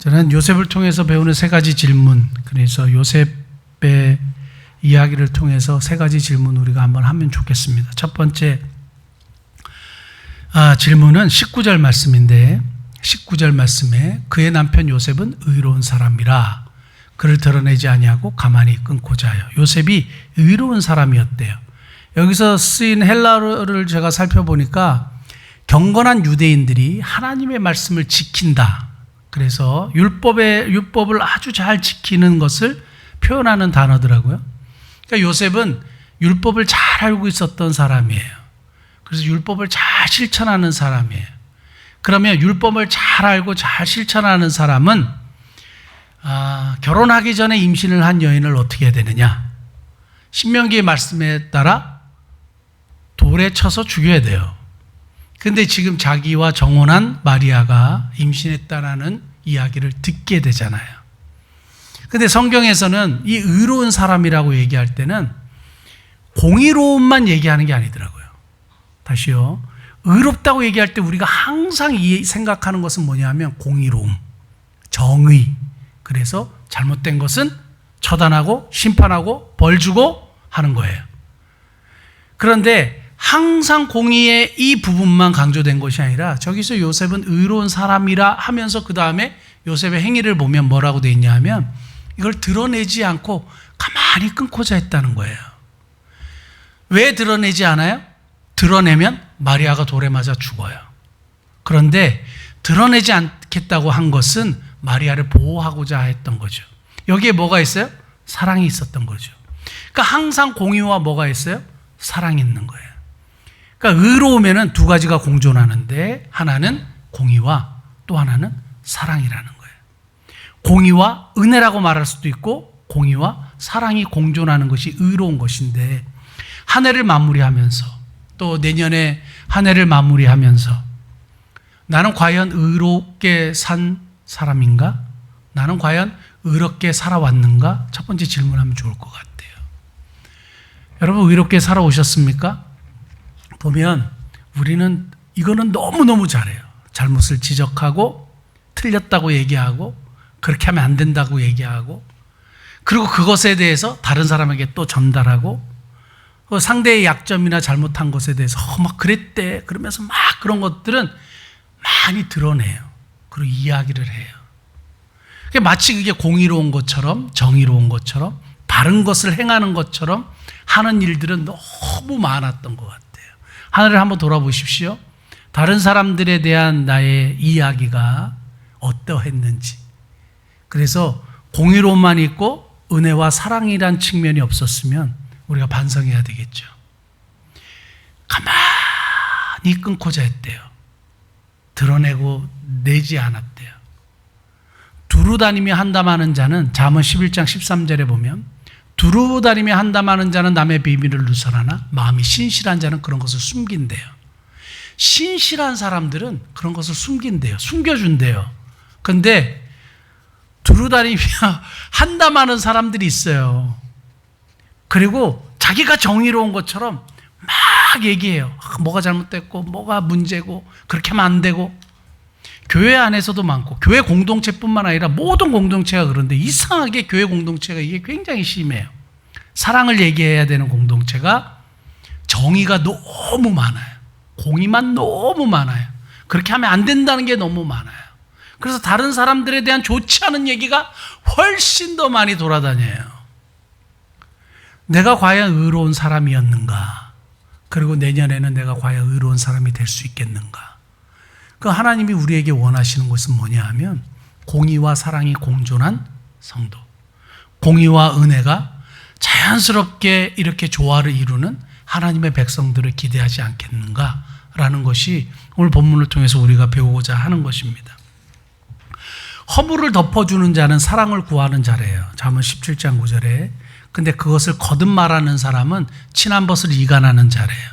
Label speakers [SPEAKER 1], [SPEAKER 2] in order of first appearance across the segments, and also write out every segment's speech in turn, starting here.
[SPEAKER 1] 저는 요셉을 통해서 배우는 세 가지 질문, 그래서 요셉의 이야기를 통해서 세 가지 질문 우리가 한번 하면 좋겠습니다. 첫 번째 질문은 19절 말씀인데, 19절 말씀에 그의 남편 요셉은 의로운 사람이라 그를 드러내지 아니하고 가만히 끊고자 하여. 요셉이 의로운 사람이었대요. 여기서 쓰인 헬라어를 제가 살펴보니까 경건한 유대인들이 하나님의 말씀을 지킨다, 그래서 율법을 아주 잘 지키는 것을 표현하는 단어더라고요. 그러니까 요셉은 율법을 잘 알고 있었던 사람이에요. 그래서 율법을 잘 실천하는 사람이에요. 그러면 율법을 잘 알고 잘 실천하는 사람은 결혼하기 전에 임신을 한 여인을 어떻게 해야 되느냐? 신명기의 말씀에 따라 돌에 쳐서 죽여야 돼요. 근데 지금 자기와 정혼한 마리아가 임신했다라는 이야기를 듣게 되잖아요. 근데 성경에서는 이 의로운 사람이라고 얘기할 때는 공의로움만 얘기하는 게 아니더라고요. 다시요. 의롭다고 얘기할 때 우리가 항상 생각하는 것은 뭐냐면 공의로움, 정의. 그래서 잘못된 것은 처단하고 심판하고 벌 주고 하는 거예요. 그런데 항상 공의의 이 부분만 강조된 것이 아니라 저기서 요셉은 의로운 사람이라 하면서 그 다음에 요셉의 행위를 보면 뭐라고 돼 있냐 하면 이걸 드러내지 않고 가만히 끊고자 했다는 거예요. 왜 드러내지 않아요? 드러내면 마리아가 돌에 맞아 죽어요. 그런데 드러내지 않겠다고 한 것은 마리아를 보호하고자 했던 거죠. 여기에 뭐가 있어요? 사랑이 있었던 거죠. 그러니까 항상 공의와 뭐가 있어요? 사랑이 있는 거예요. 그러니까 의로우면은 두 가지가 공존하는데 하나는 공의와 또 하나는 사랑이라는 거예요. 공의와 은혜라고 말할 수도 있고 공의와 사랑이 공존하는 것이 의로운 것인데, 한 해를 마무리하면서 또 내년에 한 해를 마무리하면서 나는 과연 의롭게 산 사람인가? 나는 과연 의롭게 살아왔는가? 첫 번째 질문하면 좋을 것 같아요. 여러분, 의롭게 살아오셨습니까? 보면 우리는 이거는 너무너무 잘해요. 잘못을 지적하고 틀렸다고 얘기하고 그렇게 하면 안 된다고 얘기하고, 그리고 그것에 대해서 다른 사람에게 또 전달하고, 상대의 약점이나 잘못한 것에 대해서 막 그랬대 그러면서 막 그런 것들은 많이 드러내요. 그리고 이야기를 해요. 마치 그게 공의로운 것처럼 정의로운 것처럼 바른 것을 행하는 것처럼 하는 일들은 너무 많았던 것 같아요. 하늘을 한번 돌아보십시오. 다른 사람들에 대한 나의 이야기가 어떠했는지. 그래서 공의로움만 있고 은혜와 사랑이란 측면이 없었으면 우리가 반성해야 되겠죠. 가만히 끊고자 했대요. 드러내고 내지 않았대요. 두루 다니며 한담하는 자는, 잠언 11장 13절에 보면 두루 다니며 한담하는 자는 남의 비밀을 누설하나 마음이 신실한 자는 그런 것을 숨긴대요. 신실한 사람들은 그런 것을 숨긴대요. 숨겨준대요. 근데 두루 다니며 한담하는 사람들이 있어요. 그리고 자기가 정의로운 것처럼 막 얘기해요. 뭐가 잘못됐고 뭐가 문제고 그렇게 하면 안 되고. 교회 안에서도 많고 교회 공동체뿐만 아니라 모든 공동체가 그런데 이상하게 교회 공동체가 이게 굉장히 심해요. 사랑을 얘기해야 되는 공동체가 정의가 너무 많아요. 공의만 너무 많아요. 그렇게 하면 안 된다는 게 너무 많아요. 그래서 다른 사람들에 대한 좋지 않은 얘기가 훨씬 더 많이 돌아다녀요. 내가 과연 의로운 사람이었는가? 그리고 내년에는 내가 과연 의로운 사람이 될 수 있겠는가? 그 하나님이 우리에게 원하시는 것은 뭐냐 하면 공의와 사랑이 공존한 성도, 공의와 은혜가 자연스럽게 이렇게 조화를 이루는 하나님의 백성들을 기대하지 않겠는가라는 것이 오늘 본문을 통해서 우리가 배우고자 하는 것입니다. 허물을 덮어주는 자는 사랑을 구하는 자래요. 잠언 17장 9절에. 근데 그것을 거듭 말하는 사람은 친한 것을 이간하는 자래요.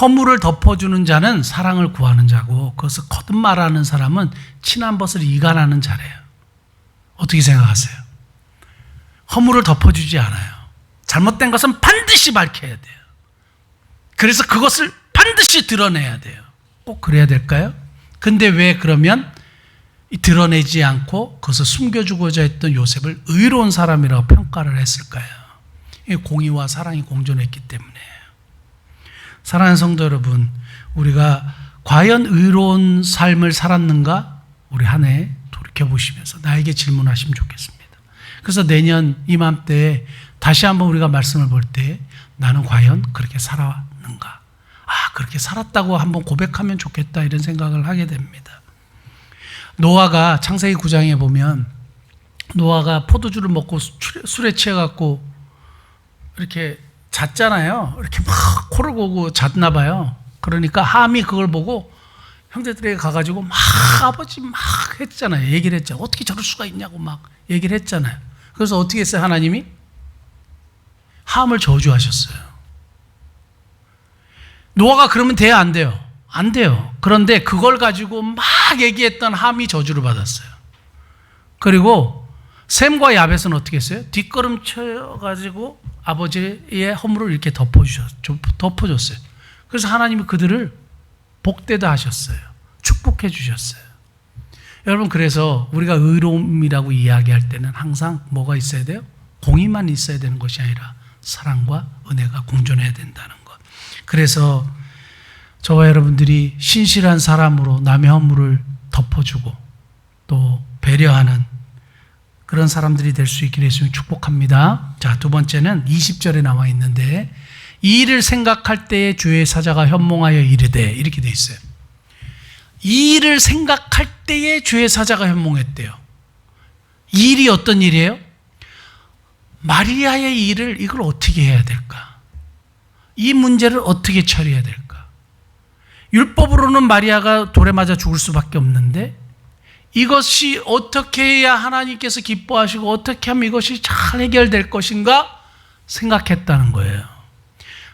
[SPEAKER 1] 허물을 덮어주는 자는 사랑을 구하는 자고, 그것을 거듭 말하는 사람은 친한 것을 이간하는 자래요. 어떻게 생각하세요? 허물을 덮어주지 않아요. 잘못된 것은 반드시 밝혀야 돼요. 그래서 그것을 반드시 드러내야 돼요. 꼭 그래야 될까요? 근데 왜 그러면 드러내지 않고 그것을 숨겨주고자 했던 요셉을 의로운 사람이라고 평가를 했을까요? 공의와 사랑이 공존했기 때문에. 사랑하는 성도 여러분, 우리가 과연 의로운 삶을 살았는가? 우리 한 해 돌이켜보시면서 나에게 질문하시면 좋겠습니다. 그래서 내년 이맘때에 다시 한번 우리가 말씀을 볼 때 나는 과연 그렇게 살아왔는가? 그렇게 살았다고 한번 고백하면 좋겠다 이런 생각을 하게 됩니다. 노아가 창세기 9장에 보면 노아가 포도주를 먹고 술에 취해갖고 이렇게 잤잖아요. 이렇게 막 코를 고고 잤나 봐요. 그러니까 함이 그걸 보고 형제들에게 가가지고 막 아버지 막 했잖아요. 얘기를 했잖아요. 어떻게 저럴 수가 있냐고 막 얘기를 했잖아요. 그래서 어떻게 했어요? 하나님이 함을 저주하셨어요. 노아가 그러면 돼요? 안 돼요? 안 돼요. 그런데 그걸 가지고 막 얘기했던 함이 저주를 받았어요. 그리고 셈과 야벳은 어떻게 했어요? 뒷걸음쳐가지고 아버지의 허물을 이렇게 덮어줬어요. 그래서 하나님이 그들을 복되다 하셨어요. 축복해 주셨어요. 여러분, 그래서 우리가 의로움이라고 이야기할 때는 항상 뭐가 있어야 돼요? 공의만 있어야 되는 것이 아니라 사랑과 은혜가 공존해야 된다는 것. 그래서 저와 여러분들이 신실한 사람으로 남의 허물을 덮어주고 또 배려하는 그런 사람들이 될 수 있기를 예수님 축복합니다. 자, 두 번째는 20절에 나와 있는데 이 일을 생각할 때에 주의 사자가 현몽하여 이르되 이렇게 돼 있어요. 이 일을 생각할 때에 주의 사자가 현몽했대요. 이 일이 어떤 일이에요? 마리아의 일을 이걸 어떻게 해야 될까? 이 문제를 어떻게 처리해야 될까? 율법으로는 마리아가 돌에 맞아 죽을 수밖에 없는데 이것이 어떻게 해야 하나님께서 기뻐하시고 어떻게 하면 이것이 잘 해결될 것인가 생각했다는 거예요.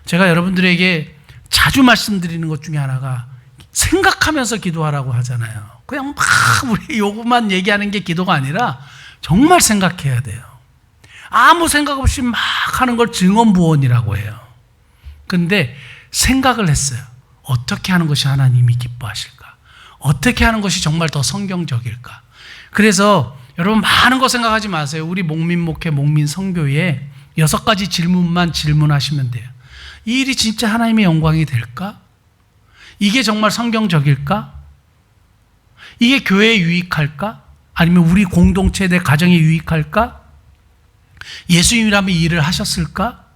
[SPEAKER 1] 제가 여러분들에게 자주 말씀드리는 것 중에 하나가 생각하면서 기도하라고 하잖아요. 그냥 막 우리 요구만 얘기하는 게 기도가 아니라 정말 생각해야 돼요. 아무 생각 없이 막 하는 걸 증언부언이라고 해요. 근데 생각을 했어요. 어떻게 하는 것이 하나님이 기뻐하실까? 어떻게 하는 것이 정말 더 성경적일까? 그래서 여러분 많은 거 생각하지 마세요. 우리 목민목회 목민성교에 6가지 질문만 질문하시면 돼요. 이 일이 진짜 하나님의 영광이 될까? 이게 정말 성경적일까? 이게 교회에 유익할까? 아니면 우리 공동체 내 가정에 유익할까? 예수님이라면 이 일을 하셨을까?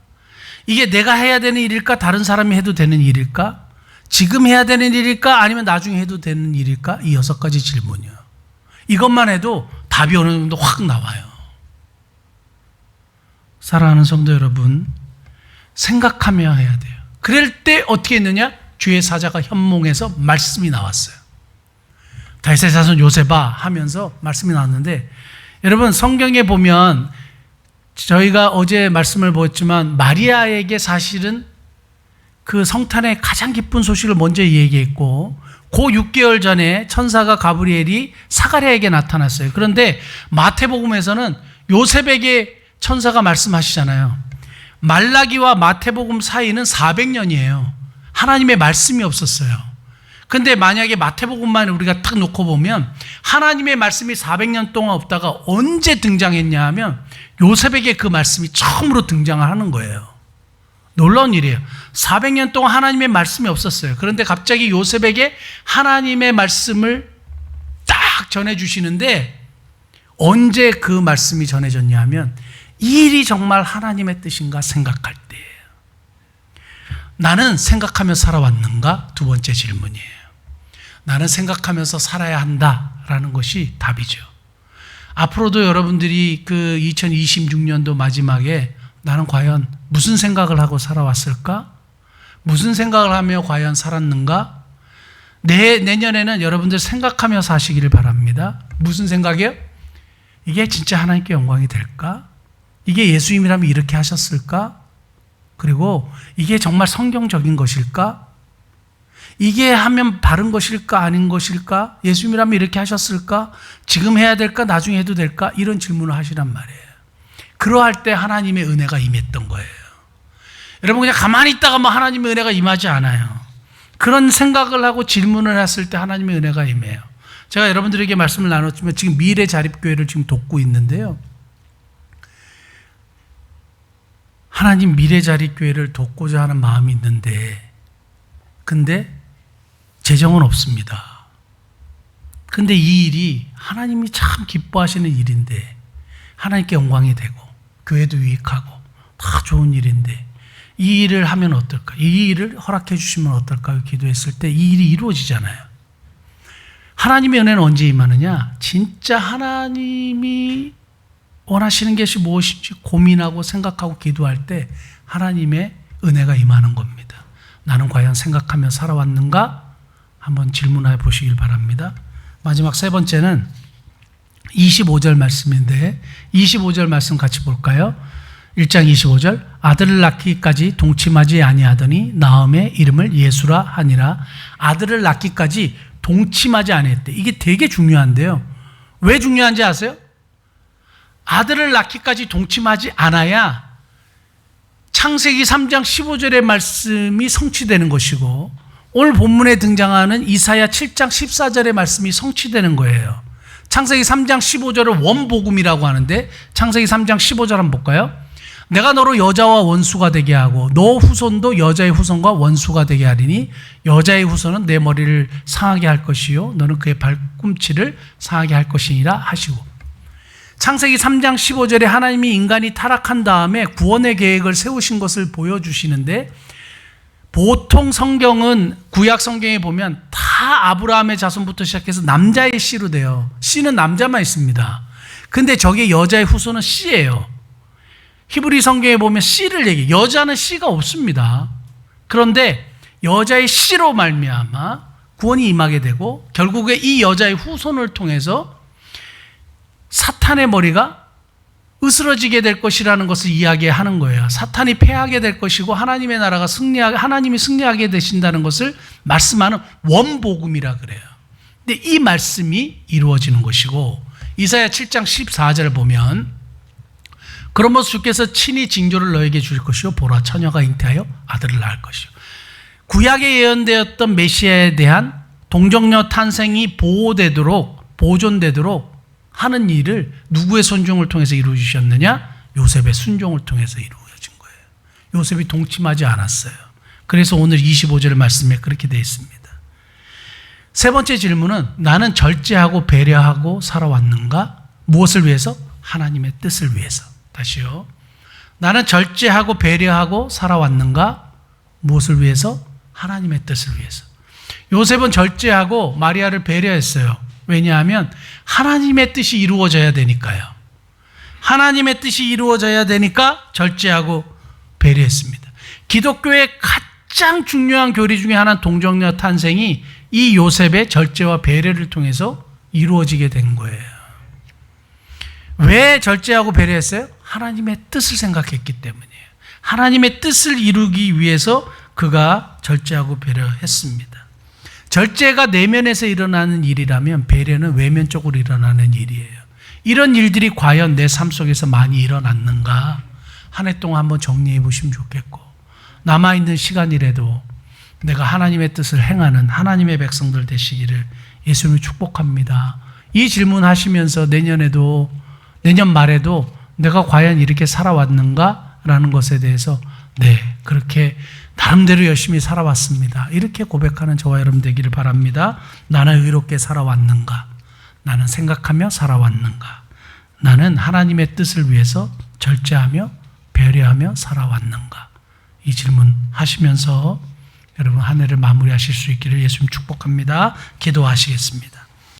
[SPEAKER 1] 이게 내가 해야 되는 일일까? 다른 사람이 해도 되는 일일까? 지금 해야 되는 일일까? 아니면 나중에 해도 되는 일일까? 이 6가지 질문이요. 이것만 해도 답이 어느 정도 확 나와요. 사랑하는 성도 여러분, 생각하며 해야 돼요. 그럴 때 어떻게 했느냐? 주의 사자가 현몽해서 말씀이 나왔어요. 다윗의 자손 요셉아 하면서 말씀이 나왔는데, 여러분 성경에 보면 저희가 어제 말씀을 보았지만 마리아에게 사실은 그 성탄의 가장 기쁜 소식을 먼저 얘기했고 그 6개월 전에 천사가 가브리엘이 사가랴에게 나타났어요. 그런데 마태복음에서는 요셉에게 천사가 말씀하시잖아요. 말라기와 마태복음 사이는 400년이에요. 하나님의 말씀이 없었어요. 근데 만약에 마태복음만 우리가 딱 놓고 보면 하나님의 말씀이 400년 동안 없다가 언제 등장했냐 하면 요셉에게 그 말씀이 처음으로 등장을 하는 거예요. 놀라운 일이에요. 400년 동안 하나님의 말씀이 없었어요. 그런데 갑자기 요셉에게 하나님의 말씀을 딱 전해주시는데 언제 그 말씀이 전해졌냐 하면 이 일이 정말 하나님의 뜻인가 생각할 때예요. 나는 생각하며 살아왔는가? 두 번째 질문이에요. 나는 생각하면서 살아야 한다라는 것이 답이죠. 앞으로도 여러분들이 그 2026년도 마지막에 나는 과연 무슨 생각을 하고 살아왔을까? 무슨 생각을 하며 과연 살았는가? 내년에는 여러분들 생각하며 사시기를 바랍니다. 무슨 생각이요? 이게 진짜 하나님께 영광이 될까? 이게 예수님이라면 이렇게 하셨을까? 그리고 이게 정말 성경적인 것일까? 이게 하면 바른 것일까? 아닌 것일까? 예수님이라면 이렇게 하셨을까? 지금 해야 될까? 나중에 해도 될까? 이런 질문을 하시란 말이에요. 그러할 때 하나님의 은혜가 임했던 거예요. 여러분 그냥 가만히 있다가 뭐 하나님의 은혜가 임하지 않아요. 그런 생각을 하고 질문을 했을 때 하나님의 은혜가 임해요. 제가 여러분들에게 말씀을 나눴지만 지금 미래 자립교회를 지금 돕고 있는데요. 하나님 미래 자립교회를 돕고자 하는 마음이 있는데 근데 재정은 없습니다. 근데 이 일이 하나님이 참 기뻐하시는 일인데 하나님께 영광이 되고 교회도 유익하고 다 좋은 일인데 이 일을 하면 어떨까? 이 일을 허락해 주시면 어떨까요? 기도했을 때 이 일이 이루어지잖아요. 하나님의 은혜는 언제 임하느냐? 진짜 하나님이 원하시는 것이 무엇인지 고민하고 생각하고 기도할 때 하나님의 은혜가 임하는 겁니다. 나는 과연 생각하며 살아왔는가? 한번 질문해 보시길 바랍니다. 마지막 세 번째는 25절 말씀인데 25절 말씀 같이 볼까요? 1장 25절 아들을 낳기까지 동침하지 아니하더니 나음의 이름을 예수라 하니라. 아들을 낳기까지 동침하지 아니했대. 이게 되게 중요한데요. 왜 중요한지 아세요? 아들을 낳기까지 동침하지 않아야 창세기 3장 15절의 말씀이 성취되는 것이고 오늘 본문에 등장하는 이사야 7장 14절의 말씀이 성취되는 거예요. 창세기 3장 15절을 원복음이라고 하는데 창세기 3장 15절 한번 볼까요? 내가 너로 여자와 원수가 되게 하고 너 후손도 여자의 후손과 원수가 되게 하리니 여자의 후손은 내 머리를 상하게 할 것이요 너는 그의 발꿈치를 상하게 할 것이니라 하시고 창세기 3장 15절에 하나님이 인간이 타락한 다음에 구원의 계획을 세우신 것을 보여주시는데 보통 성경은 구약 성경에 보면 다 아브라함의 자손부터 시작해서 남자의 씨로 돼요. 씨는 남자만 있습니다. 근데 저게 여자의 후손은 씨예요. 히브리 성경에 보면 씨를 얘기해요. 여자는 씨가 없습니다. 그런데 여자의 씨로 말미암아 구원이 임하게 되고 결국에 이 여자의 후손을 통해서 사탄의 머리가 으스러지게 될 것이라는 것을 이야기하는 거예요. 사탄이 패하게 될 것이고 하나님의 나라가 하나님이 승리하게 되신다는 것을 말씀하는 원복음이라 그래요. 근데 이 말씀이 이루어지는 것이고 이사야 7장 14절 보면 그러므로 주께서 친히 징조를 너에게 주실 것이요 보라 처녀가 잉태하여 아들을 낳을 것이요. 구약에 예언되었던 메시아에 대한 동정녀 탄생이 보존되도록 하는 일을 누구의 순종을 통해서 이루어주셨느냐? 요셉의 순종을 통해서 이루어진 거예요. 요셉이 동침하지 않았어요. 그래서 오늘 25절 말씀에 그렇게 되어 있습니다. 세 번째 질문은 나는 절제하고 배려하고 살아왔는가? 무엇을 위해서? 하나님의 뜻을 위해서. 다시요. 나는 절제하고 배려하고 살아왔는가? 무엇을 위해서? 하나님의 뜻을 위해서. 요셉은 절제하고 마리아를 배려했어요. 왜냐하면 하나님의 뜻이 이루어져야 되니까요. 하나님의 뜻이 이루어져야 되니까 절제하고 배려했습니다. 기독교의 가장 중요한 교리 중에 하나는 동정녀 탄생이 이 요셉의 절제와 배려를 통해서 이루어지게 된 거예요. 왜 절제하고 배려했어요? 하나님의 뜻을 생각했기 때문이에요. 하나님의 뜻을 이루기 위해서 그가 절제하고 배려했습니다. 절제가 내면에서 일어나는 일이라면 배려는 외면적으로 일어나는 일이에요. 이런 일들이 과연 내 삶 속에서 많이 일어났는가? 한 해 동안 한번 정리해 보시면 좋겠고 남아있는 시간이라도 내가 하나님의 뜻을 행하는 하나님의 백성들 되시기를 예수님을 축복합니다. 이 질문하시면서 내년 말에도 내가 과연 이렇게 살아왔는가? 라는 것에 대해서 네, 그렇게 나름대로 열심히 살아왔습니다. 이렇게 고백하는 저와 여러분 되기를 바랍니다. 나는 의롭게 살아왔는가? 나는 생각하며 살아왔는가? 나는 하나님의 뜻을 위해서 절제하며 배려하며 살아왔는가? 이 질문 하시면서 여러분 한 해를 마무리하실 수 있기를 예수님 축복합니다. 기도하시겠습니다.